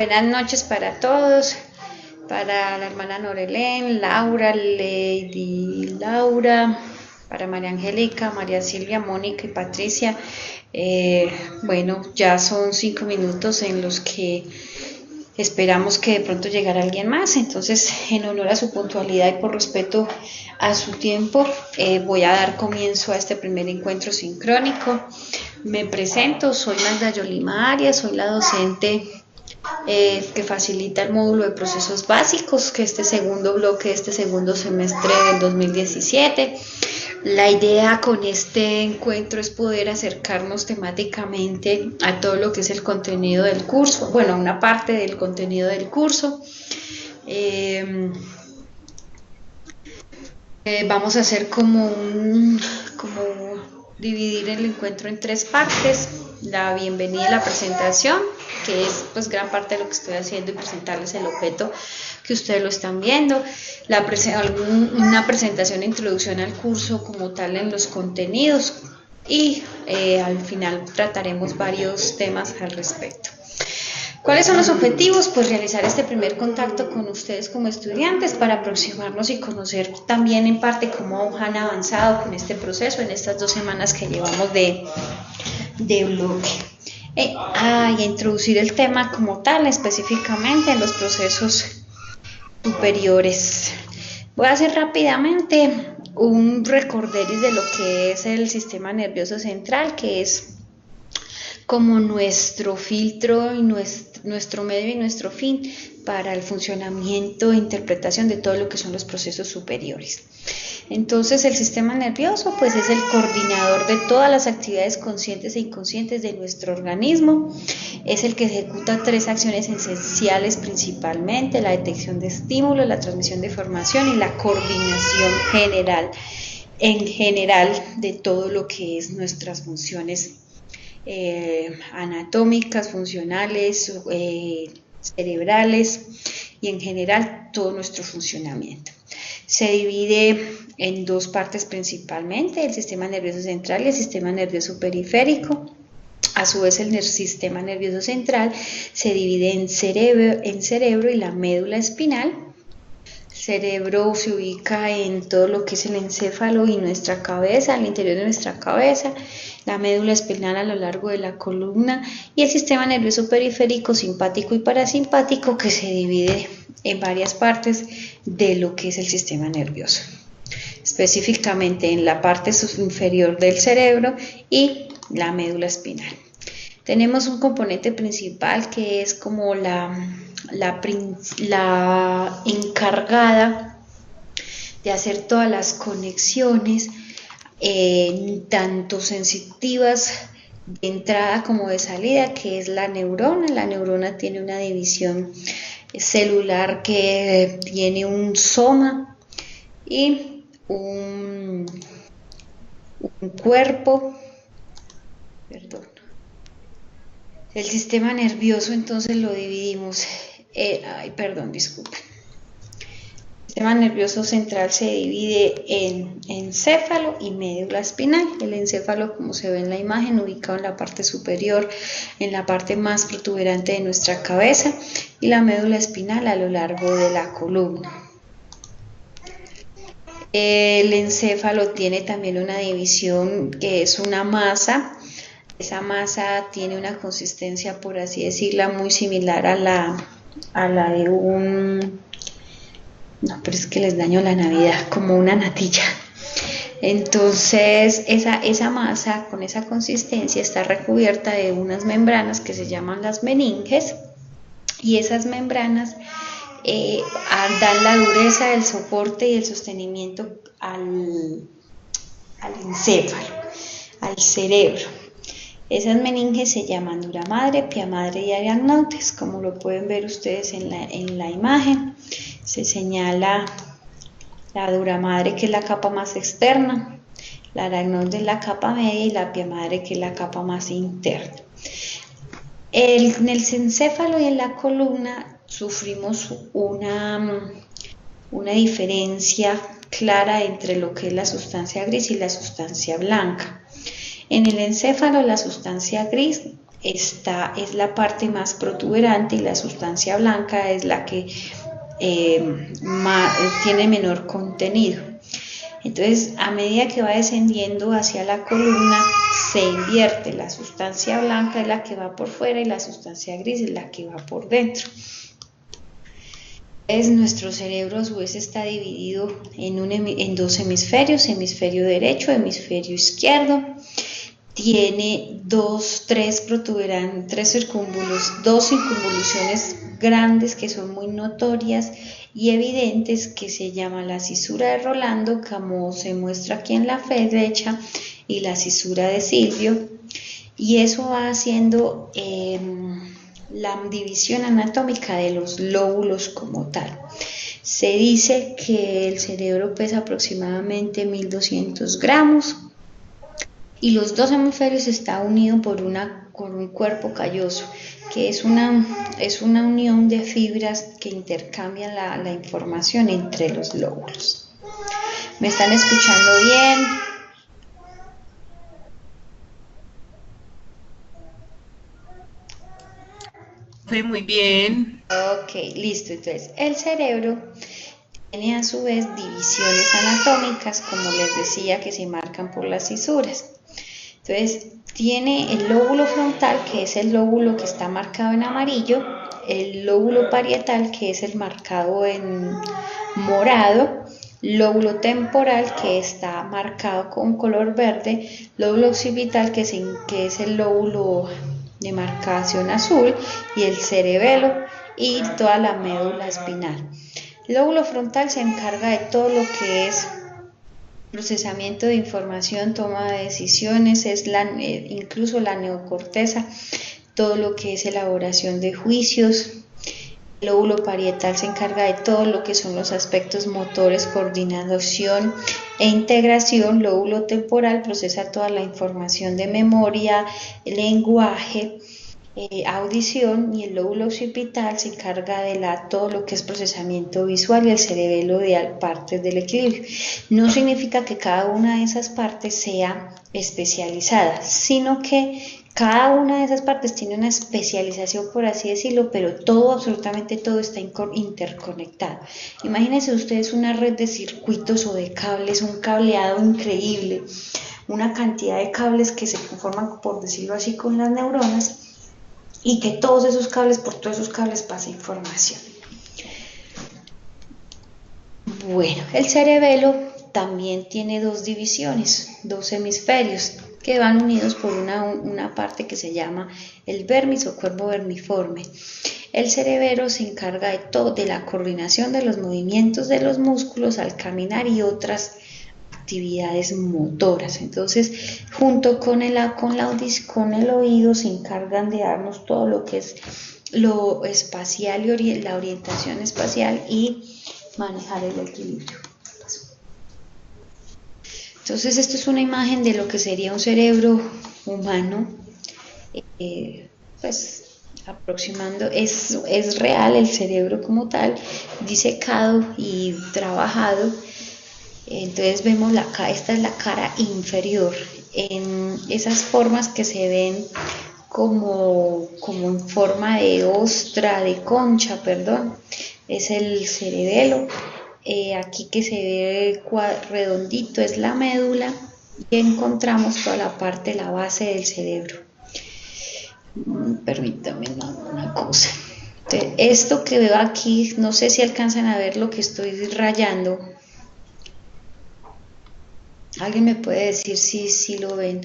Buenas noches para todos, para la hermana Norelén, Laura, Lady Laura, para María Angélica, María Silvia, Mónica y Patricia. Bueno, ya son 5 minutos en los que esperamos que de pronto llegara alguien más, entonces en honor a su puntualidad y por respeto a su tiempo, voy a dar comienzo a este primer encuentro sincrónico. Me presento, soy Magda Yolima Arias, soy la docente que facilita el módulo de procesos básicos, que este segundo bloque, este segundo semestre del 2017. La idea con este encuentro es poder acercarnos temáticamente a todo lo que es el contenido del curso, bueno, una parte del contenido del curso. Vamos a hacer como dividir el encuentro en 3 partes: la bienvenida y la presentación, que es pues gran parte de lo que estoy haciendo, y presentarles el objeto que ustedes lo están viendo, una presentación e introducción al curso como tal en los contenidos, y al final trataremos varios temas al respecto. ¿Cuáles son los objetivos? Pues realizar este primer contacto con ustedes como estudiantes para aproximarnos y conocer también en parte cómo han avanzado con este proceso en estas 2 semanas que llevamos de bloque. Y introducir el tema como tal, específicamente en los procesos superiores. Voy a hacer rápidamente un recorderis de lo que es el sistema nervioso central, que es como nuestro filtro y nuestro medio y nuestro fin para el funcionamiento e interpretación de todo lo que son los procesos superiores. Entonces, el sistema nervioso pues es el coordinador de todas las actividades conscientes e inconscientes de nuestro organismo. Es el que ejecuta 3 acciones esenciales principalmente: la detección de estímulos, la transmisión de información y la coordinación en general de todo lo que es nuestras funciones anatómicas, funcionales, cerebrales y en general todo nuestro funcionamiento. Se divide en 2 partes principalmente: el sistema nervioso central y el sistema nervioso periférico. A su vez, el sistema nervioso central se divide en cerebro y la médula espinal. El cerebro se ubica en todo lo que es el encéfalo y nuestra cabeza, al interior de nuestra cabeza, la médula espinal a lo largo de la columna, y el sistema nervioso periférico simpático y parasimpático, que se divide en varias partes de lo que es el sistema nervioso, específicamente en la parte inferior del cerebro y la médula espinal. Tenemos un componente principal que es como la encargada de hacer todas las conexiones, tanto sensitivas de entrada como de salida, que es la neurona. La neurona tiene una división celular que tiene un soma y un cuerpo. El sistema nervioso entonces lo dividimos, disculpen. El sistema nervioso central se divide en encéfalo y médula espinal. El encéfalo, como se ve en la imagen, ubicado en la parte superior, en la parte más protuberante de nuestra cabeza, y la médula espinal a lo largo de la columna. El encéfalo tiene también una división que es una masa. Esa masa tiene una consistencia, por así decirla, muy similar a la de un... No, pero es que les daño la Navidad, como una natilla. Entonces, esa masa con esa consistencia está recubierta de unas membranas que se llaman las meninges, y esas membranas dan la dureza, el soporte y el sostenimiento al encéfalo, al cerebro. Esas meninges se llaman dura madre, pia madre y aracnoides, como lo pueden ver ustedes en la imagen. Se señala la dura madre, que es la capa más externa, la aracnoide es la capa media, y la pia madre, que es la capa más interna. En el encéfalo y en la columna sufrimos una diferencia clara entre lo que es la sustancia gris y la sustancia blanca. En el encéfalo, la sustancia gris es la parte más protuberante y la sustancia blanca es la que tiene menor contenido. Entonces, a medida que va descendiendo hacia la columna, se invierte. La sustancia blanca es la que va por fuera y la sustancia gris es la que va por dentro. Nuestro cerebro a su vez está dividido en dos hemisferios, hemisferio derecho, hemisferio izquierdo. Tiene tres circunvoluciones grandes que son muy notorias y evidentes, que se llama la cisura de Rolando, como se muestra aquí en la derecha, y la cisura de Silvio, y eso va haciendo la división anatómica de los lóbulos como tal. Se dice que el cerebro pesa aproximadamente 1200 gramos y los dos hemisferios están unidos por un cuerpo calloso, que es una unión de fibras que intercambian la información entre los lóbulos. ¿Me están escuchando bien? Sí, muy bien. Ok, listo. Entonces, el cerebro tiene a su vez divisiones anatómicas, como les decía, que se marcan por las cisuras. Entonces, tiene el lóbulo frontal, que es el lóbulo que está marcado en amarillo, el lóbulo parietal, que es el marcado en morado, lóbulo temporal, que está marcado con color verde, lóbulo occipital, que es el lóbulo de marcación azul, y el cerebelo y toda la médula espinal. El lóbulo frontal se encarga de todo lo que es procesamiento de información, toma de decisiones, incluso la neocorteza, todo lo que es elaboración de juicios. El lóbulo parietal se encarga de todo lo que son los aspectos motores, coordinación e integración. Lóbulo temporal procesa toda la información de memoria, lenguaje, audición, y el lóbulo occipital se encarga de todo lo que es procesamiento visual, y el cerebelo de partes del equilibrio. No significa que cada una de esas partes sea especializada, sino que cada una de esas partes tiene una especialización, por así decirlo, pero todo, absolutamente todo, está interconectado. Imagínense ustedes una red de circuitos o de cables, un cableado increíble, una cantidad de cables que se conforman, por decirlo así, con las neuronas, y que por todos esos cables pasa información. Bueno, el cerebelo también tiene dos divisiones, dos hemisferios, que van unidos por una parte que se llama el vermis o cuerpo vermiforme. El cerebelo se encarga de la coordinación de los movimientos de los músculos al caminar y otras actividades motoras. Entonces, junto con el oído, se encargan de darnos todo lo que es lo espacial y la orientación espacial y manejar el equilibrio. Entonces, esto es una imagen de lo que sería un cerebro humano, pues aproximando, es real el cerebro como tal, disecado y trabajado. Entonces vemos esta es la cara inferior, en esas formas que se ven como en forma de ostra, de concha, perdón, es el cerebelo. Aquí que se ve redondito es la médula, y encontramos toda la parte, la base del cerebro. Permítame una cosa. Entonces, esto que veo aquí, no sé si alcanzan a ver lo que estoy rayando. ¿Alguien me puede decir si lo ven?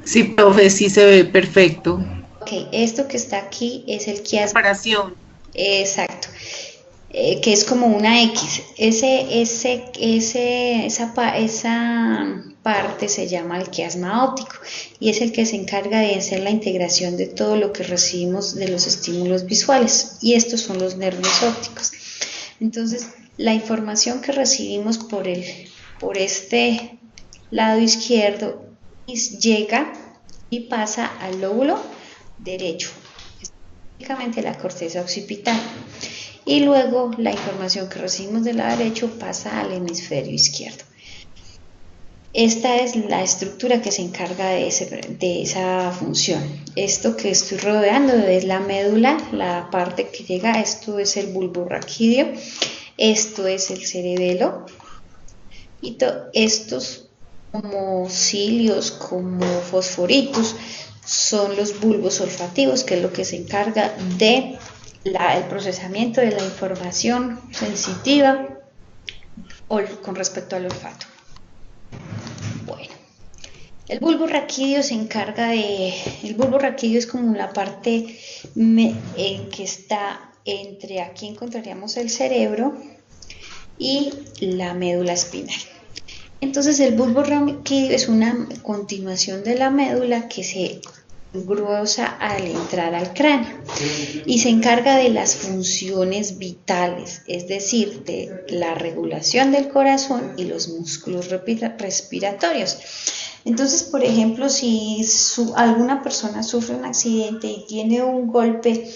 Sí, profe, sí se ve perfecto. Ok, esto que está aquí es el quiasma. Separación. Exacto. Que es como una X. Esa parte se llama el quiasma óptico, y es el que se encarga de hacer la integración de todo lo que recibimos de los estímulos visuales, y estos son los nervios ópticos. Entonces, la información que recibimos por este lado izquierdo llega y pasa al lóbulo derecho, específicamente la corteza occipital, y luego la información que recibimos del lado derecho pasa al hemisferio izquierdo. Esta es la estructura que se encarga de esa función. Esto que estoy rodeando es la médula, la parte que llega, esto es el bulbo raquídeo, esto es el cerebelo, y estos como cilios, como fosforitos, son los bulbos olfativos, que es lo que se encarga de el procesamiento de la información sensitiva con respecto al olfato. Bueno, el bulbo raquídeo se encarga de... El bulbo raquídeo es como la parte en que está entre, aquí encontraríamos el cerebro y la médula espinal. Entonces el bulbo raquídeo es una continuación de la médula que se engrosa al entrar al cráneo y se encarga de las funciones vitales, es decir, de la regulación del corazón y los músculos respiratorios. Entonces, por ejemplo, si alguna persona sufre un accidente y tiene un golpe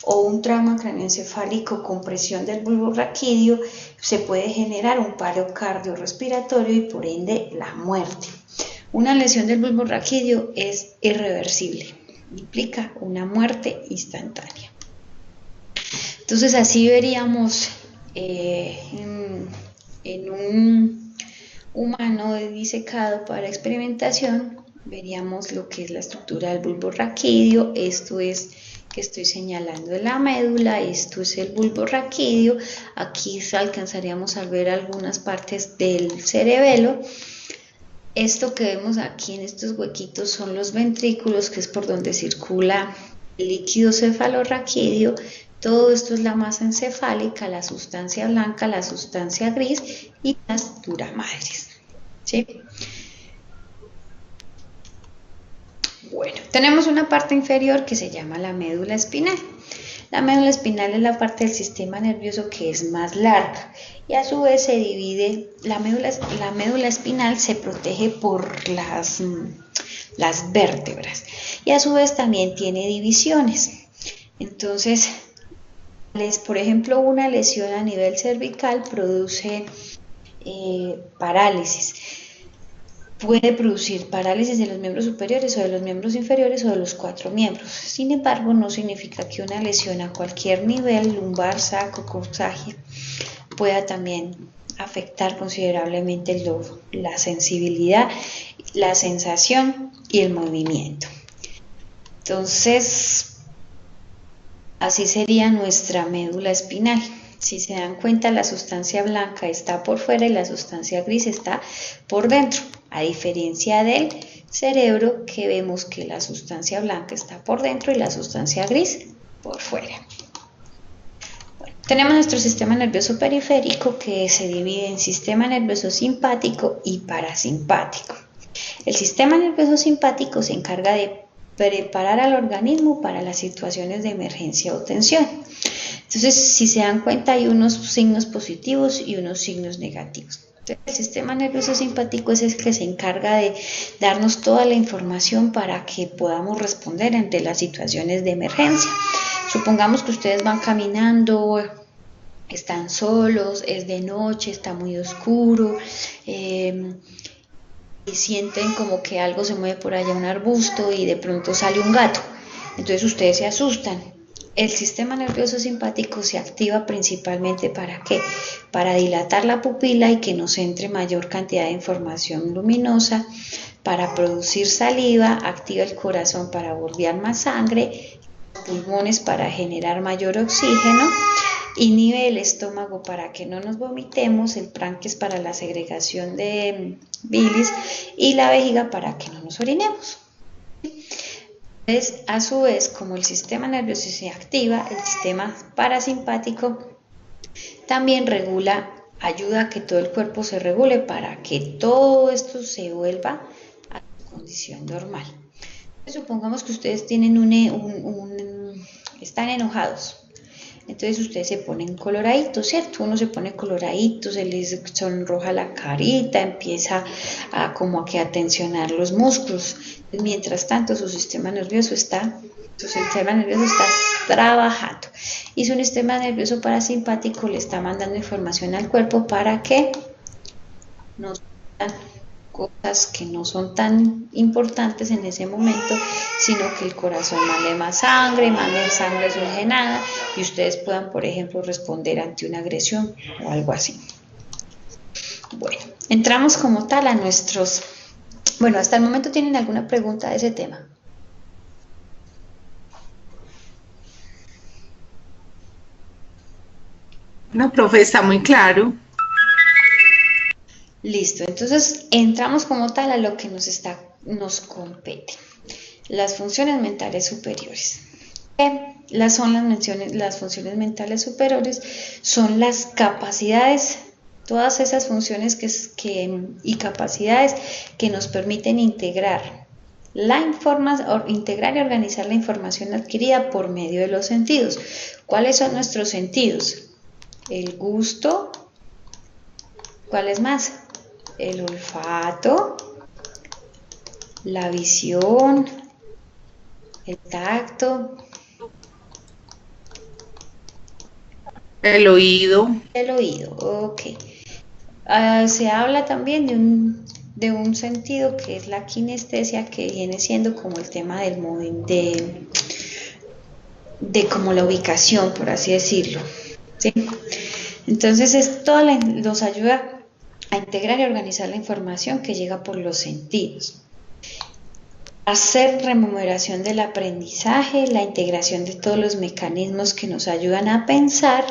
o un trauma craneoencefálico con presión del bulbo raquídeo, se puede generar un paro cardiorrespiratorio y por ende la muerte. Una lesión del bulbo raquídeo es irreversible, implica una muerte instantánea. Entonces así veríamos en un humano disecado para experimentación, veríamos lo que es la estructura del bulbo raquídeo. Esto es que estoy señalando en la médula, esto es el bulbo raquídeo, aquí alcanzaríamos a ver algunas partes del cerebelo. Esto que vemos aquí en estos huequitos son los ventrículos, que es por donde circula el líquido cefalorraquídeo. Todo esto es la masa encefálica, la sustancia blanca, la sustancia gris y las duramadres, ¿sí? Bueno, tenemos una parte inferior que se llama la médula espinal. La médula espinal es la parte del sistema nervioso que es más larga y a su vez se divide, la médula espinal se protege por las vértebras y a su vez también tiene divisiones. Entonces, por ejemplo, una lesión a nivel cervical produce parálisis. Puede producir parálisis de los miembros superiores o de los miembros inferiores o de los 4 miembros. Sin embargo, no significa que una lesión a cualquier nivel, lumbar, saco, coxagia, pueda también afectar considerablemente la sensibilidad, la sensación y el movimiento. Entonces, así sería nuestra médula espinal. Si se dan cuenta, la sustancia blanca está por fuera y la sustancia gris está por dentro, a diferencia del cerebro, que vemos que la sustancia blanca está por dentro y la sustancia gris por fuera. Bueno, tenemos nuestro sistema nervioso periférico, que se divide en sistema nervioso simpático y parasimpático. El sistema nervioso simpático se encarga de preparar al organismo para las situaciones de emergencia o tensión. Entonces, si se dan cuenta, hay unos signos positivos y unos signos negativos. Entonces, el sistema nervioso simpático es el que se encarga de darnos toda la información para que podamos responder ante las situaciones de emergencia. Supongamos que ustedes van caminando, están solos, es de noche, está muy oscuro, y sienten como que algo se mueve por allá, un arbusto, y de pronto sale un gato. Entonces ustedes se asustan. El sistema nervioso simpático se activa principalmente ¿para qué? Para dilatar la pupila y que nos entre mayor cantidad de información luminosa, para producir saliva, activa el corazón para bombear más sangre, pulmones para generar mayor oxígeno, inhibe el estómago para que no nos vomitemos, el páncreas para la segregación de bilis y la vejiga para que no nos orinemos. Entonces, a su vez, como el sistema nervioso se activa, el sistema parasimpático también regula, ayuda a que todo el cuerpo se regule para que todo esto se vuelva a su condición normal. Entonces, supongamos que ustedes tienen están enojados. Entonces ustedes se ponen coloraditos, ¿cierto? Uno se pone coloradito, se les sonroja la carita, empieza a tensionar los músculos. Mientras tanto, su sistema nervioso está trabajando y su sistema nervioso parasimpático le está mandando información al cuerpo para que nos cosas que no son tan importantes en ese momento, sino que el corazón mande más sangre surge nada y ustedes puedan, por ejemplo, responder ante una agresión o algo así. Bueno, entramos como tal a nuestros... Bueno, hasta el momento, ¿tienen alguna pregunta de ese tema? No, profe, está muy claro. Listo, entonces entramos como tal a lo que nos compete. Las funciones mentales superiores. Las funciones mentales superiores son las capacidades, todas esas funciones y capacidades que nos permiten integrar integrar y organizar la información adquirida por medio de los sentidos. ¿Cuáles son nuestros sentidos? El gusto. ¿Cuál es más? El olfato, la visión, el tacto, El oído. el oído. Ok. Se habla también de un sentido que es la kinestesia, que viene siendo como el tema del de como la ubicación, por así decirlo. ¿Sí? Entonces esto nos ayuda a integrar y organizar la información que llega por los sentidos. Hacer remuneración del aprendizaje, la integración de todos los mecanismos que nos ayudan a pensar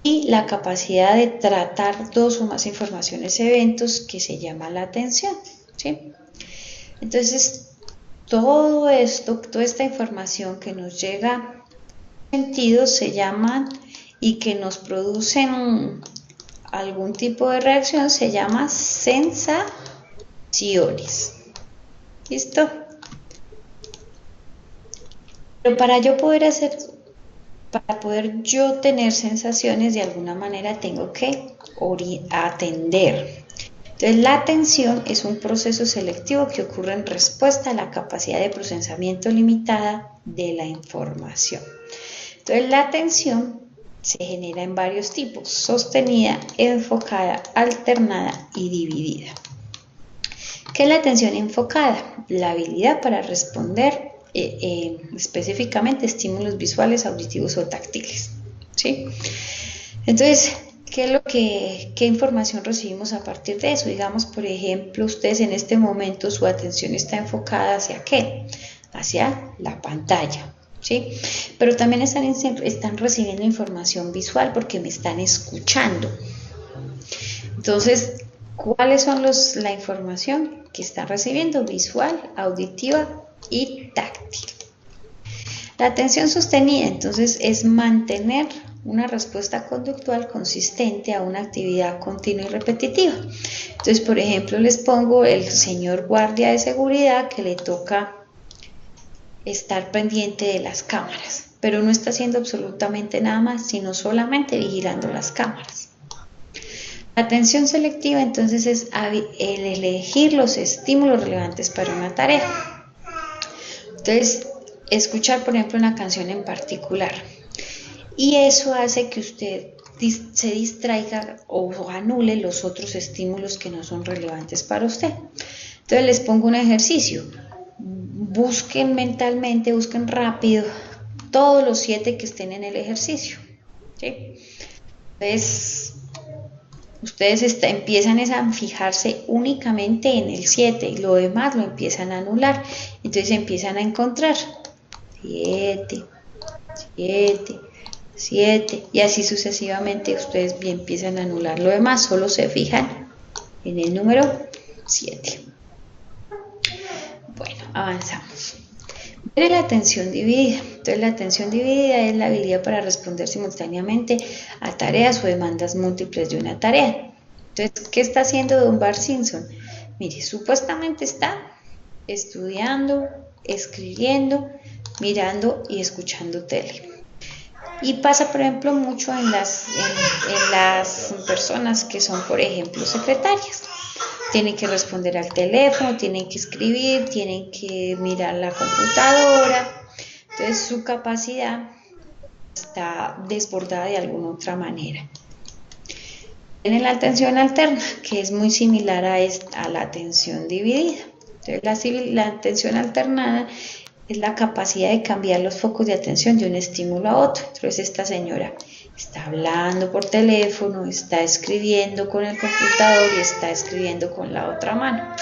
y la capacidad de tratar dos o más informaciones, eventos, que se llama la atención. ¿Sí? Entonces, todo esto, toda esta información que nos llega a sentidos se llaman y que nos producen algún tipo de reacción se llama sensaciones. ¿Listo? Pero para poder yo tener sensaciones, de alguna manera tengo que atender. Entonces, la atención es un proceso selectivo que ocurre en respuesta a la capacidad de procesamiento limitada de la información. Entonces, la atención se genera en varios tipos: sostenida, enfocada, alternada y dividida. ¿Qué es la atención enfocada? La habilidad para responder específicamente estímulos visuales, auditivos o táctiles. ¿Sí? Entonces, ¿qué información recibimos a partir de eso? Digamos, por ejemplo, ustedes en este momento su atención está enfocada ¿hacia qué? Hacia la pantalla. ¿Sí? Pero también están recibiendo información visual porque me están escuchando. Entonces, ¿cuáles son la información que están recibiendo? Visual, auditiva y táctil. La atención sostenida, entonces, es mantener una respuesta conductual consistente a una actividad continua y repetitiva. Entonces, por ejemplo, les pongo el señor guardia de seguridad que le toca estar pendiente de las cámaras, pero no está haciendo absolutamente nada más, sino solamente vigilando las cámaras. La atención selectiva, entonces, es el elegir los estímulos relevantes para una tarea. Entonces, escuchar, por ejemplo, una canción en particular. Y eso hace que usted se distraiga o anule los otros estímulos que no son relevantes para usted. Entonces, les pongo un ejercicio. Busquen mentalmente, busquen rápido todos los 7 que estén en el ejercicio. ¿Sí? Entonces, ustedes empiezan a fijarse únicamente en el 7 y lo demás lo empiezan a anular. Entonces empiezan a encontrar 7, 7, 7 y así sucesivamente. Ustedes empiezan a anular lo demás, solo se fijan en el número 7. Bueno, avanzamos. Viene la atención dividida. Entonces, la atención dividida es la habilidad para responder simultáneamente a tareas o demandas múltiples de una tarea. Entonces, ¿qué está haciendo Don Bart Simpson? Mire, supuestamente está estudiando, escribiendo, mirando y escuchando tele. Y pasa, por ejemplo, mucho en las personas que son, por ejemplo, secretarias. Tienen que responder al teléfono, tienen que escribir, tienen que mirar la computadora. Entonces, su capacidad está desbordada de alguna otra manera. Tiene la atención alterna, que es muy similar a la atención dividida. Entonces, la atención alternada es la capacidad de cambiar los focos de atención de un estímulo a otro. Entonces, esta señora está hablando por teléfono, está escribiendo con el computador y está escribiendo con la otra mano.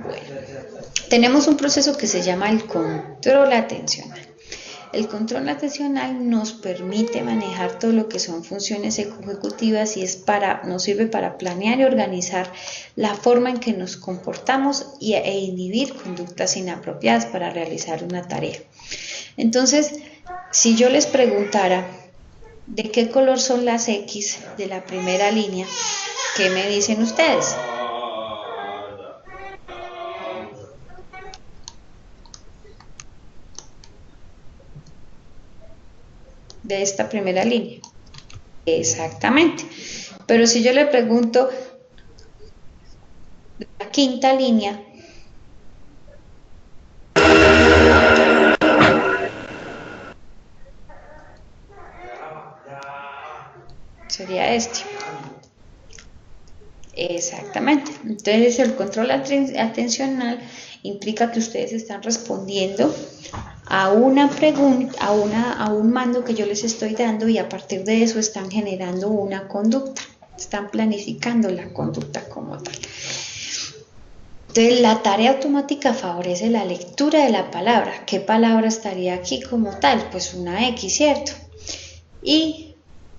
Bueno, tenemos un proceso que se llama el control atencional. El control atencional nos permite manejar todo lo que son funciones ejecutivas y nos sirve para planear y organizar la forma en que nos comportamos e inhibir conductas inapropiadas para realizar una tarea. Entonces, si yo les preguntara de qué color son las X de la primera línea, ¿qué me dicen ustedes? De esta primera línea. Exactamente. Pero si yo le pregunto de la quinta línea, sería este. Exactamente. Entonces el control atencional implica que ustedes están respondiendo a una pregunta, a un mando que yo les estoy dando, y a partir de eso están generando una conducta, están planificando la conducta como tal. Entonces la tarea automática favorece la lectura de la palabra. ¿Qué palabra estaría aquí como tal? Pues una X, ¿cierto?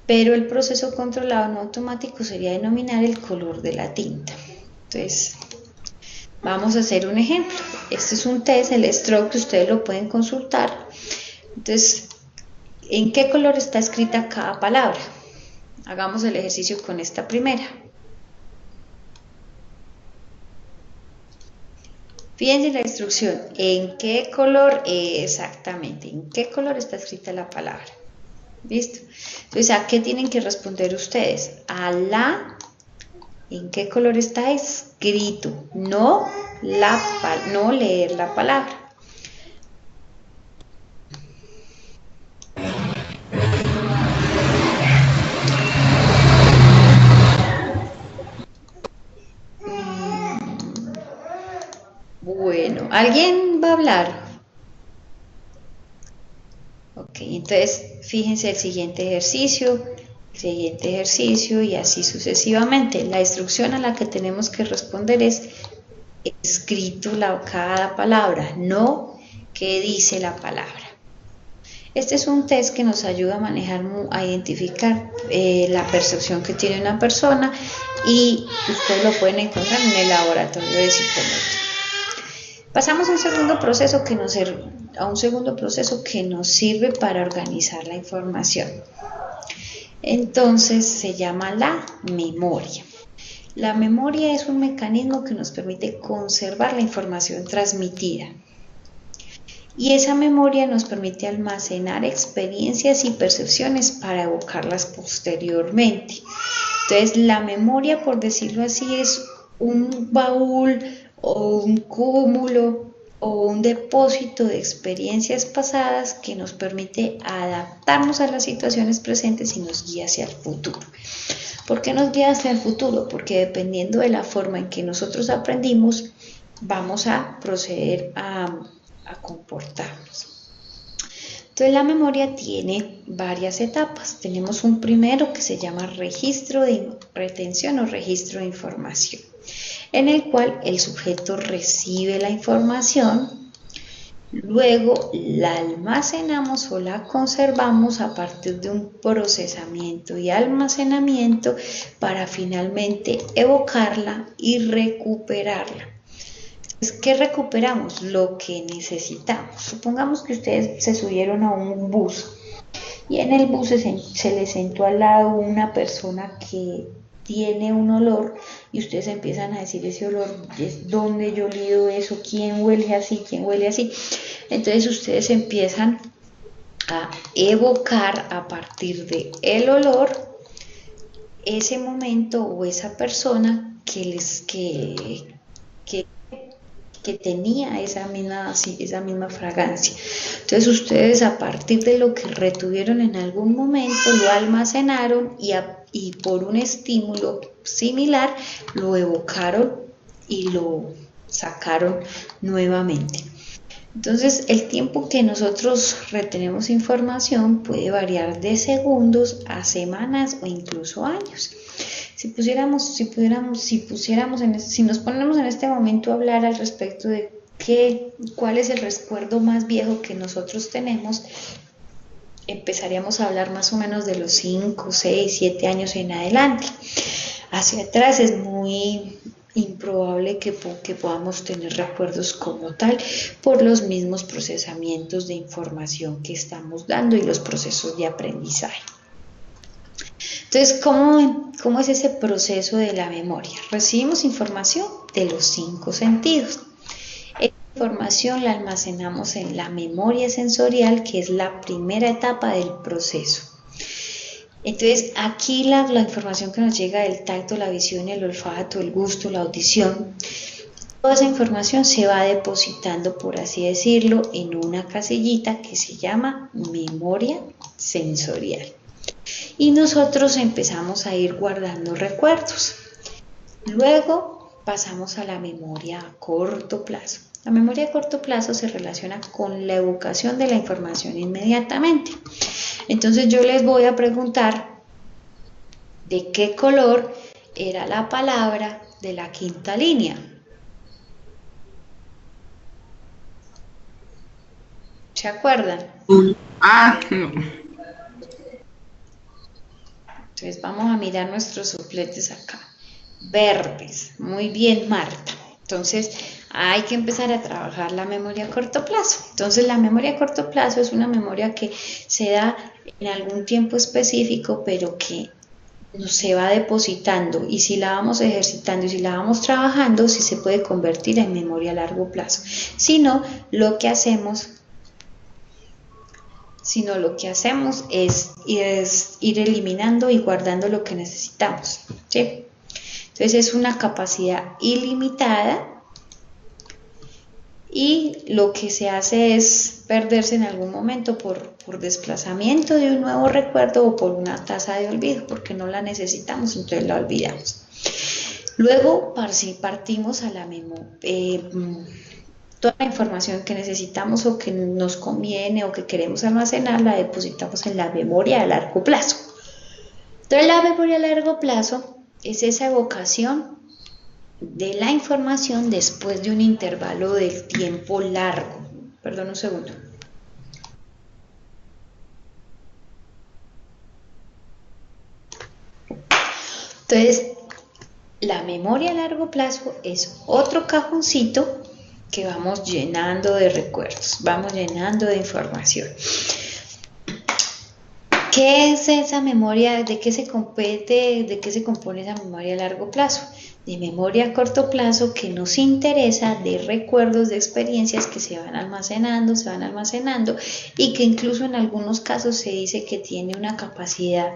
Pero el proceso controlado no automático sería denominar el color de la tinta. Entonces, vamos a hacer un ejemplo. Este es un test, el stroke, que ustedes lo pueden consultar. Entonces, ¿en qué color está escrita cada palabra? Hagamos el ejercicio con esta primera. Fíjense la instrucción. ¿En qué color? Exactamente. ¿En qué color está escrita la palabra? ¿Listo? Entonces, ¿a qué tienen que responder ustedes? ¿En qué color está escrito? No leer la palabra. Bueno, ¿alguien va a hablar? Ok, entonces fíjense el siguiente ejercicio y así sucesivamente. La instrucción a la que tenemos que responder es escrito cada palabra, no qué dice la palabra. Este es un test que nos ayuda a manejar, a identificar la percepción que tiene una persona, y ustedes lo pueden encontrar en el laboratorio de psicometría. Pasamos a un segundo proceso que nos sirve para organizar la información. Entonces se llama la memoria. La memoria es un mecanismo que nos permite conservar la información transmitida. Y esa memoria nos permite almacenar experiencias y percepciones para evocarlas posteriormente. Entonces la memoria, por decirlo así, es un baúl o un cúmulo o un depósito de experiencias pasadas que nos permite adaptarnos a las situaciones presentes y nos guía hacia el futuro. ¿Por qué nos guía hacia el futuro? Porque dependiendo de la forma en que nosotros aprendimos, vamos a proceder a comportarnos. Entonces la memoria tiene varias etapas. Tenemos un primero que se llama registro de retención o registro de información, en el cual el sujeto recibe la información, luego la almacenamos o la conservamos a partir de un procesamiento y almacenamiento para finalmente evocarla y recuperarla. ¿Qué recuperamos? Lo que necesitamos. Supongamos que ustedes se subieron a un bus y en el bus se les sentó al lado una persona que tiene un olor, y ustedes empiezan a decir ese olor, ¿dónde yo he olido eso? ¿Quién huele así? ¿Quién huele así? Entonces ustedes empiezan a evocar a partir de el olor ese momento o esa persona que que tenía esa misma fragancia. Entonces ustedes, a partir de lo que retuvieron en algún momento, lo almacenaron y por un estímulo similar lo evocaron y lo sacaron nuevamente. Entonces, el tiempo que nosotros retenemos información puede variar de segundos a semanas o incluso años. Si nos ponemos en este momento a hablar al respecto de cuál es el recuerdo más viejo que nosotros tenemos, empezaríamos a hablar más o menos de los 5, 6, 7 años en adelante. Hacia atrás es muy improbable que podamos tener recuerdos como tal por los mismos procesamientos de información que estamos dando y los procesos de aprendizaje. Entonces, ¿cómo es ese proceso de la memoria? Recibimos información de los 5 sentidos. Esta información la almacenamos en la memoria sensorial, que es la primera etapa del proceso. Entonces, aquí la información que nos llega del tacto, la visión, el olfato, el gusto, la audición, toda esa información se va depositando, por así decirlo, en una casillita que se llama memoria sensorial. Y nosotros empezamos a ir guardando recuerdos. Luego pasamos a la memoria a corto plazo. La memoria a corto plazo se relaciona con la evocación de la información inmediatamente. Entonces yo les voy a preguntar de qué color era la palabra de la quinta línea. ¿Se acuerdan? No. Entonces vamos a mirar nuestros supletes acá. Verdes. Muy bien, Marta. Entonces hay que empezar a trabajar la memoria a corto plazo. Entonces la memoria a corto plazo es una memoria que se da en algún tiempo específico, pero que se va depositando, y si la vamos ejercitando y si la vamos trabajando, sí se puede convertir en memoria a largo plazo. Si no, lo que hacemos es ir eliminando y guardando lo que necesitamos, ¿sí? Entonces es una capacidad ilimitada, y lo que se hace es perderse en algún momento por desplazamiento de un nuevo recuerdo o por una tasa de olvido, porque no la necesitamos, entonces la olvidamos. Luego partimos a la toda la información que necesitamos o que nos conviene o que queremos almacenar, la depositamos en la memoria a largo plazo. Entonces la memoria a largo plazo es esa evocación de la información después de un intervalo del tiempo largo. Perdón un segundo. Entonces, la memoria a largo plazo es otro cajoncito que vamos llenando de recuerdos, vamos llenando de información. ¿Qué es esa memoria? ¿De qué se compone esa memoria a largo plazo? De memoria a corto plazo, que nos interesa, de recuerdos, de experiencias que se van almacenando y que incluso en algunos casos se dice que tiene una capacidad,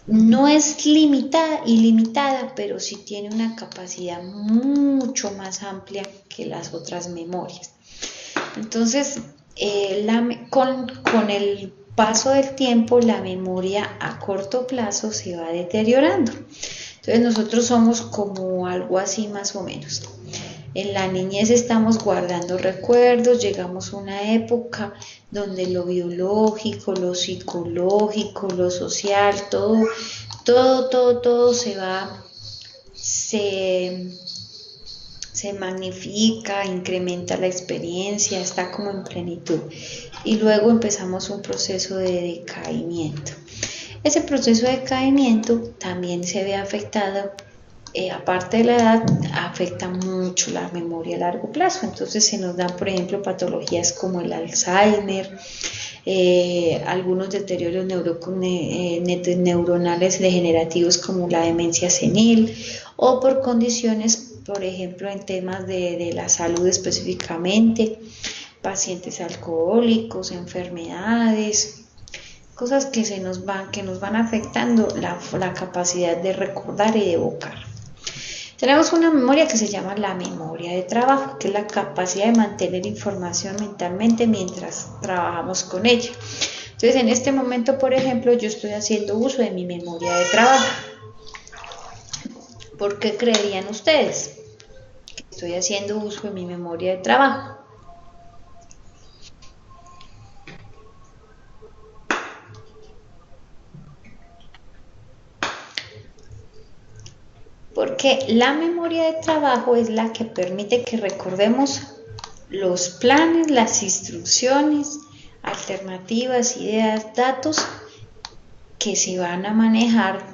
no es ilimitada, pero sí tiene una capacidad mucho más amplia que las otras memorias. Entonces, con el paso del tiempo, la memoria a corto plazo se va deteriorando. Entonces nosotros somos como algo así más o menos. En la niñez estamos guardando recuerdos, llegamos a una época donde lo biológico, lo psicológico, lo social, todo se magnifica, incrementa la experiencia, está como en plenitud. Y luego empezamos un proceso de decaimiento. Ese proceso de decaimiento también se ve afectado, aparte de la edad, afecta mucho la memoria a largo plazo. Entonces se nos dan, por ejemplo, patologías como el Alzheimer, algunos deterioros neuronales degenerativos como la demencia senil, o por condiciones, por ejemplo, en temas de la salud específicamente, pacientes alcohólicos, enfermedades, cosas que nos van afectando la capacidad de recordar y de evocar. Tenemos una memoria que se llama la memoria de trabajo, que es la capacidad de mantener información mentalmente mientras trabajamos con ella. Entonces, en este momento, por ejemplo, yo estoy haciendo uso de mi memoria de trabajo. ¿Por qué creerían ustedes que estoy haciendo uso de mi memoria de trabajo? Porque la memoria de trabajo es la que permite que recordemos los planes, las instrucciones, alternativas, ideas, datos que se van a manejar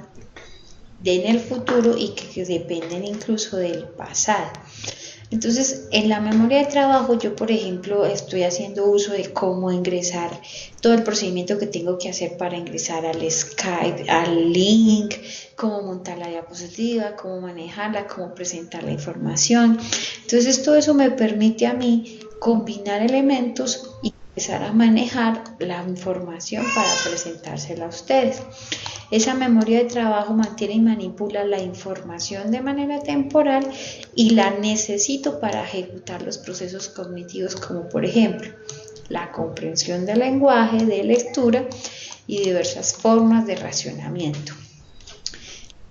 en el futuro y que dependen incluso del pasado. Entonces, en la memoria de trabajo yo, por ejemplo, estoy haciendo uso de cómo ingresar, todo el procedimiento que tengo que hacer para ingresar al Skype, al link, cómo montar la diapositiva, cómo manejarla, cómo presentar la información. Entonces, todo eso me permite a mí combinar elementos y empezar a manejar la información para presentársela a ustedes. Esa memoria de trabajo mantiene y manipula la información de manera temporal y la necesito para ejecutar los procesos cognitivos como por ejemplo la comprensión del lenguaje, de lectura y diversas formas de racionamiento.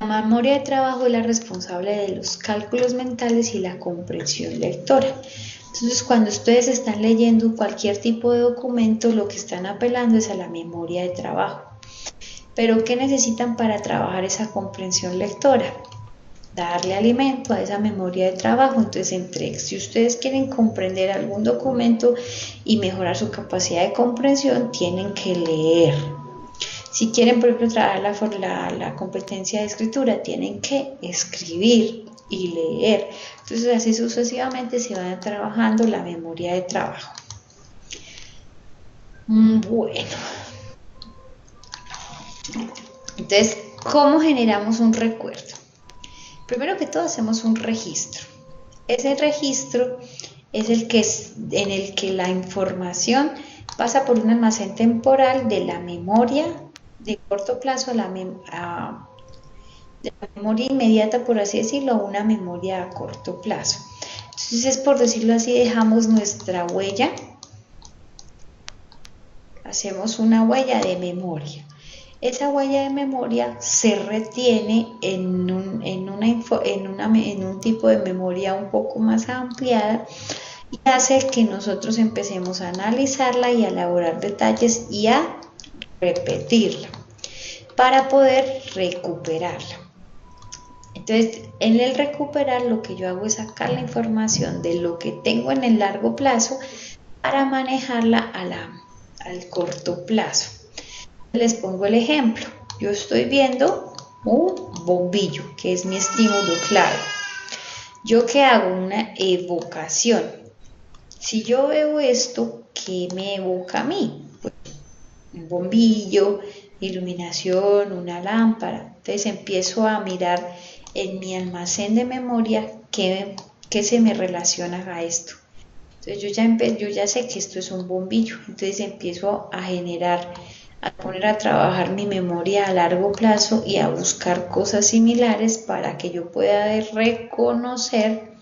La memoria de trabajo es la responsable de los cálculos mentales y la comprensión lectora. Entonces, cuando ustedes están leyendo cualquier tipo de documento, lo que están apelando es a la memoria de trabajo. Pero ¿qué necesitan para trabajar esa comprensión lectora? Darle alimento a esa memoria de trabajo. Entonces, si ustedes quieren comprender algún documento y mejorar su capacidad de comprensión, tienen que leer. Si quieren, por ejemplo, trabajar la competencia de escritura, tienen que escribir y leer. Entonces, así sucesivamente se va trabajando la memoria de trabajo. Bueno. Entonces, ¿cómo generamos un recuerdo? Primero que todo hacemos un registro. Ese registro es en el que la información pasa por un almacén temporal de la memoria de corto plazo a de la memoria inmediata, por así decirlo, a una memoria a corto plazo. Entonces, por decirlo así, dejamos nuestra huella, hacemos una huella de memoria. Esa huella de memoria se retiene en un tipo de memoria un poco más ampliada y hace que nosotros empecemos a analizarla y a elaborar detalles y a repetirla para poder recuperarla. Entonces, en el recuperar lo que yo hago es sacar la información de lo que tengo en el largo plazo para manejarla al corto plazo. Les pongo el ejemplo. Yo estoy viendo un bombillo, que es mi estímulo clave. ¿Yo qué hago? Una evocación. Si yo veo esto, ¿qué me evoca a mí? Pues, un bombillo, iluminación, una lámpara. Entonces empiezo a mirar en mi almacén de memoria qué se me relaciona a esto. Entonces yo ya sé que esto es un bombillo. Entonces empiezo a poner a trabajar mi memoria a largo plazo y a buscar cosas similares para que yo pueda reconocer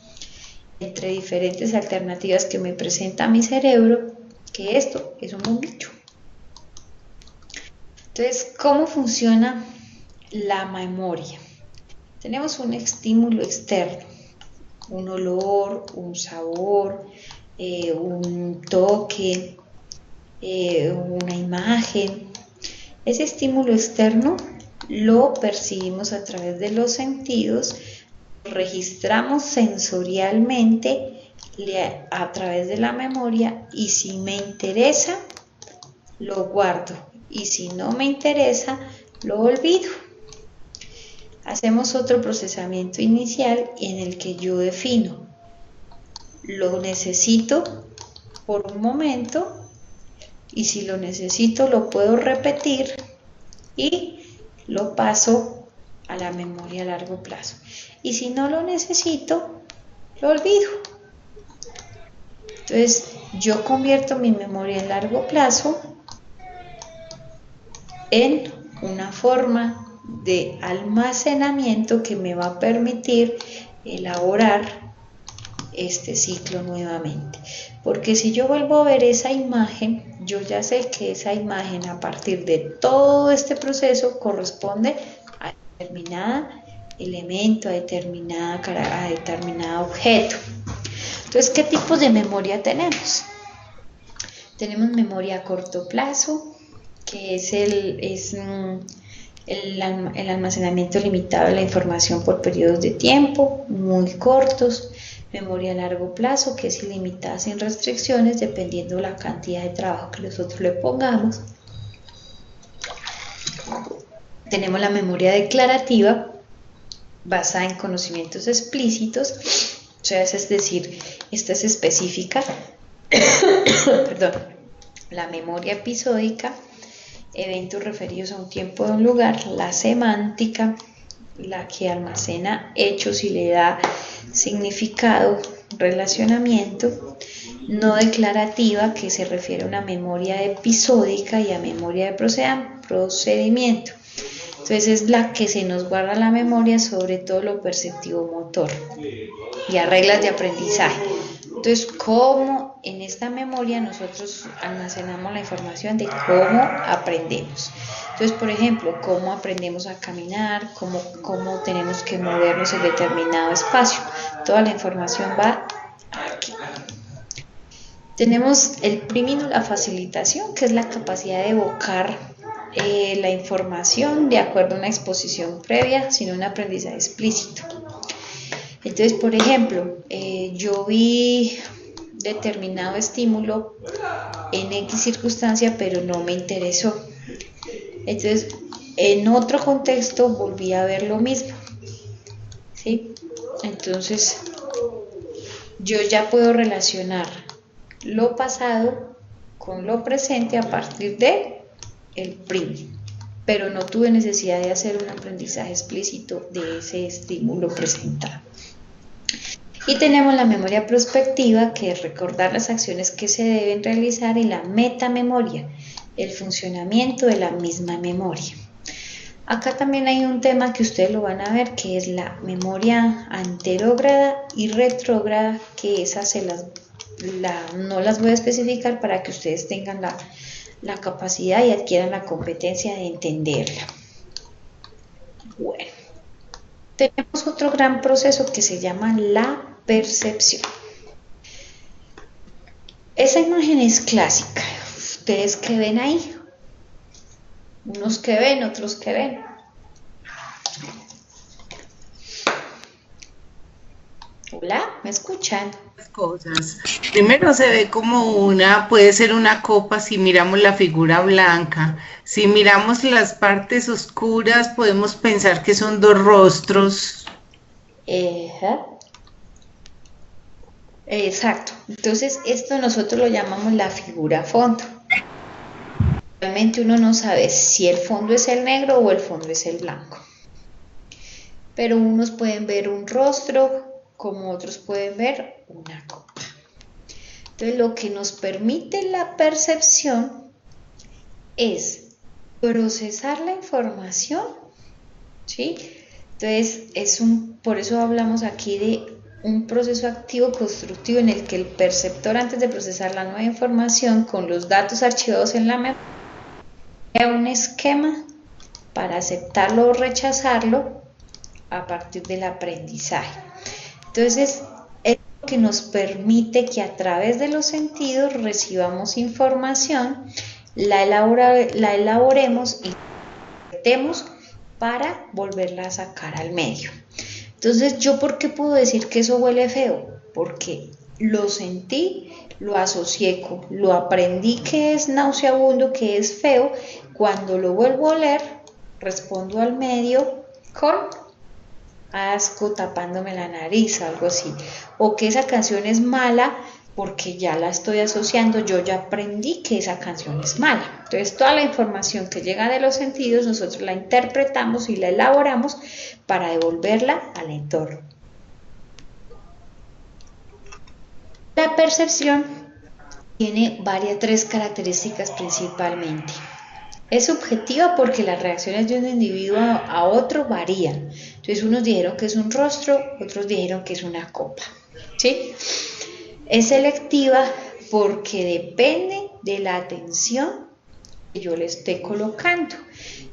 entre diferentes alternativas que me presenta mi cerebro que esto es un bombillo. Entonces, ¿cómo funciona la memoria? Tenemos un estímulo externo, un olor, un sabor, un toque, una imagen. Ese estímulo externo lo percibimos a través de los sentidos, lo registramos sensorialmente a través de la memoria y si me interesa, lo guardo y si no me interesa, lo olvido. Hacemos otro procesamiento inicial en el que yo defino, lo necesito por un momento y si lo necesito lo puedo repetir y lo paso a la memoria a largo plazo. Y si no lo necesito, lo olvido. Entonces, yo convierto mi memoria a largo plazo en una forma de almacenamiento que me va a permitir elaborar este ciclo nuevamente. Porque si yo vuelvo a ver esa imagen, yo ya sé que esa imagen a partir de todo este proceso corresponde a determinado elemento, a determinado objeto. Entonces, ¿qué tipo de memoria tenemos? Tenemos memoria a corto plazo, que es el almacenamiento limitado de la información por periodos de tiempo muy cortos. Memoria a largo plazo, que es ilimitada sin restricciones, dependiendo de la cantidad de trabajo que nosotros le pongamos. Tenemos la memoria declarativa, basada en conocimientos explícitos, o sea, es decir, esta es específica. Perdón. La memoria episódica, eventos referidos a un tiempo o un lugar. La semántica, la que almacena hechos y le da significado, relacionamiento. No declarativa, que se refiere a una memoria episódica y a memoria de procedimiento. Entonces es la que se nos guarda la memoria, sobre todo lo perceptivo motor y a reglas de aprendizaje. Entonces, ¿cómo en esta memoria nosotros almacenamos la información de cómo aprendemos? Entonces, por ejemplo, cómo aprendemos a caminar, cómo tenemos que movernos en determinado espacio. Toda la información va aquí. Tenemos el primero, la facilitación, que es la capacidad de evocar la información de acuerdo a una exposición previa, sin un aprendizaje explícito. Entonces, por ejemplo, yo vi determinado estímulo en X circunstancia, pero no me interesó. Entonces, en otro contexto volví a ver lo mismo, ¿sí? Entonces, yo ya puedo relacionar lo pasado con lo presente a partir de el PRIM, pero no tuve necesidad de hacer un aprendizaje explícito de ese estímulo presentado. Y tenemos la memoria prospectiva, que es recordar las acciones que se deben realizar, y la metamemoria, el funcionamiento de la misma memoria. Acá también hay un tema que ustedes lo van a ver, que es la memoria anterógrada y retrógrada, que esas no las voy a especificar para que ustedes tengan la capacidad y adquieran la competencia de entenderla. Bueno, tenemos otro gran proceso que se llama la percepción. Esa imagen es clásica. ¿Ustedes qué ven ahí? Unos que ven, otros que ven. Hola, ¿me escuchan? Cosas. Primero se ve como puede ser una copa si miramos la figura blanca. Si miramos las partes oscuras, podemos pensar que son dos rostros. Exacto. Entonces, esto nosotros lo llamamos la figura fondo. Realmente uno no sabe si el fondo es el negro o el fondo es el blanco. Pero unos pueden ver un rostro, como otros pueden ver una copa. Entonces, lo que nos permite la percepción es procesar la información, ¿sí? Entonces, por eso hablamos aquí de un proceso activo constructivo en el que el perceptor, antes de procesar la nueva información con los datos archivados en la memoria, crea un esquema para aceptarlo o rechazarlo a partir del aprendizaje. Entonces, es lo que nos permite que a través de los sentidos recibamos información, la elaboremos y la interpretemos para volverla a sacar al medio. Entonces, ¿yo por qué puedo decir que eso huele feo? Porque lo sentí, lo asocié, lo aprendí que es nauseabundo, que es feo. Cuando lo vuelvo a oler, respondo al medio con asco, tapándome la nariz, algo así. O que esa canción es mala porque ya la estoy asociando, yo ya aprendí que esa canción es mala. Entonces, toda la información que llega de los sentidos, nosotros la interpretamos y la elaboramos para devolverla al entorno. La percepción tiene tres características principalmente. Es subjetiva porque las reacciones de un individuo a otro varían. Entonces unos dijeron que es un rostro, otros dijeron que es una copa. ¿Sí? Es selectiva porque depende de la atención que yo le esté colocando.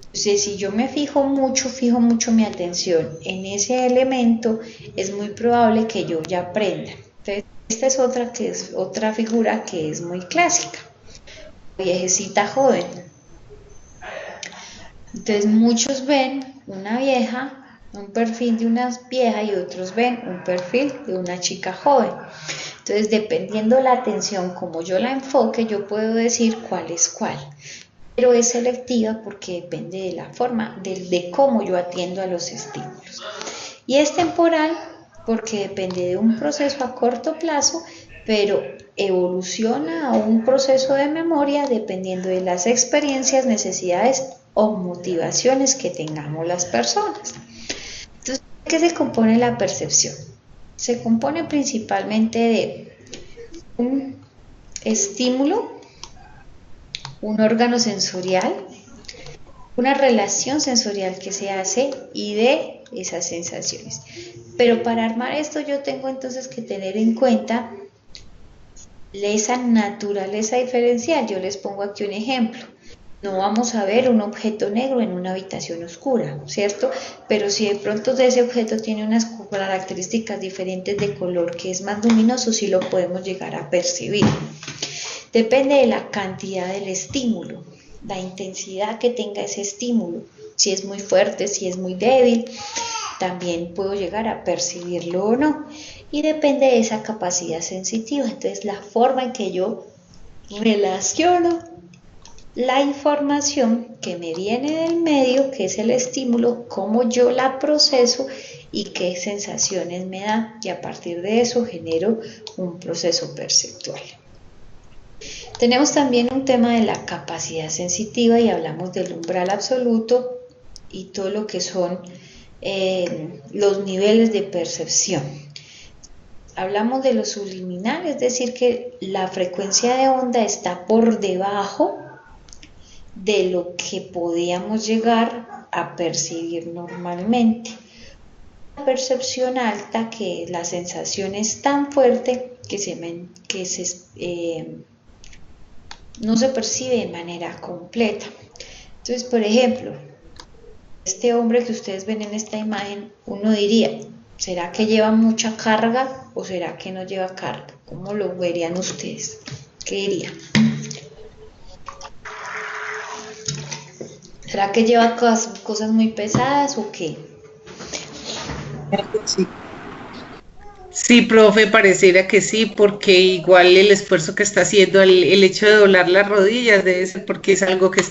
Entonces, si yo me fijo mucho mi atención en ese elemento, es muy probable que yo ya aprenda. Entonces, esta es otra figura que es muy clásica. Viejecita joven. Entonces, muchos ven una vieja, un perfil de una vieja, y otros ven un perfil de una chica joven. Entonces, dependiendo la atención, como yo la enfoque, yo puedo decir cuál es cuál. Pero es selectiva porque depende de la forma, de cómo yo atiendo a los estímulos. Y es temporal porque depende de un proceso a corto plazo, pero evoluciona a un proceso de memoria dependiendo de las experiencias, necesidades o motivaciones que tengamos las personas. Entonces, ¿de qué se compone la percepción? Se compone principalmente de un estímulo, un órgano sensorial, una relación sensorial que se hace y de esas sensaciones. Pero para armar esto yo tengo entonces que tener en cuenta esa naturaleza diferencial. Yo les pongo aquí un ejemplo. No vamos a ver un objeto negro en una habitación oscura, ¿cierto? Pero si de pronto ese objeto tiene unas características diferentes de color que es más luminoso, sí lo podemos llegar a percibir. Depende de la cantidad del estímulo, la intensidad que tenga ese estímulo, si es muy fuerte, si es muy débil, también puedo llegar a percibirlo o no. Y depende de esa capacidad sensitiva, entonces la forma en que yo relaciono la información que me viene del medio, que es el estímulo, cómo yo la proceso y qué sensaciones me da, y a partir de eso genero un proceso perceptual. Tenemos también un tema de la capacidad sensitiva y hablamos del umbral absoluto y todo lo que son los niveles de percepción. Hablamos de lo subliminal, es decir, que la frecuencia de onda está por debajo de lo que podíamos llegar a percibir normalmente. La percepción alta, que la sensación es tan fuerte que no se percibe de manera completa. Entonces, por ejemplo, este hombre que ustedes ven en esta imagen, uno diría, ¿será que lleva mucha carga o será que no lleva carga? ¿Cómo lo verían ustedes? ¿Qué dirían? ¿Será que lleva cosas muy pesadas o qué? Sí. Sí, profe, pareciera que sí, porque igual el esfuerzo que está haciendo, el hecho de doblar las rodillas debe ser porque es algo que